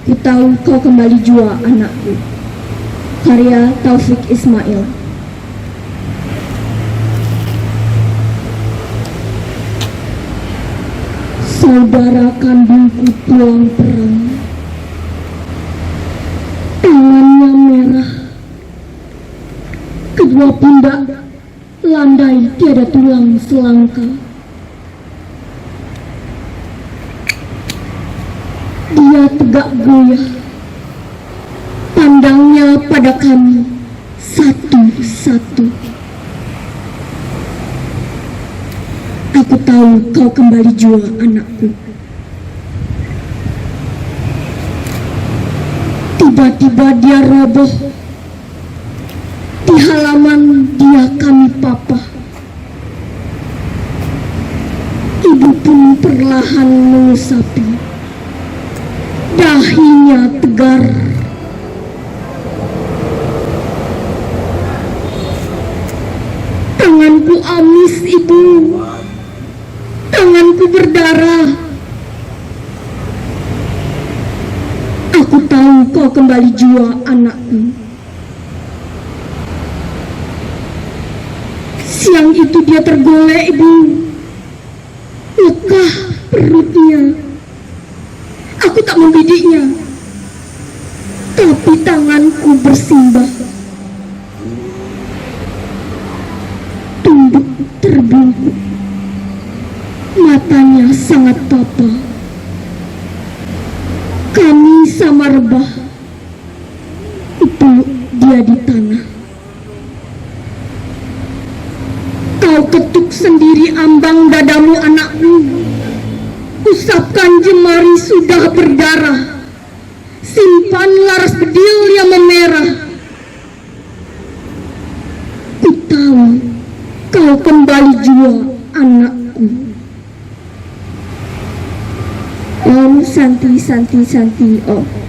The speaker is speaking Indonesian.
Ku tahu kau kembali jua anakku. Karya Taufik Ismail. Saudara kandungku pulang perang, tangannya merah, kedua pundak landai tiada tulang selangkah. Dia tegak goyah, pandangnya pada kami satu-satu. Aku tahu kau kembali jua anakku. Tiba-tiba dia roboh. Di halaman dia kami papa. Ibu pun perlahan mengusapi. Dahinya tegar. Tanganku amis, ibu. Tanganku berdarah. Aku tahu kau kembali jua anakku. Siang itu dia tergolek, ibu. Lekah perutnya. Aku tak membidiknya, tapi tanganku bersimbah. Tunduk terbungkuk. Matanya sangat papa. Kami sama rebah. Peluk dia di tanah. Kau ketuk sendiri ambang dadamu anakku. Usapkan jemari sudah berdarah. Simpan laras bedil yang memerah. Ku tahu kau kembali jua anakku. Om Santi Santi Santi Om.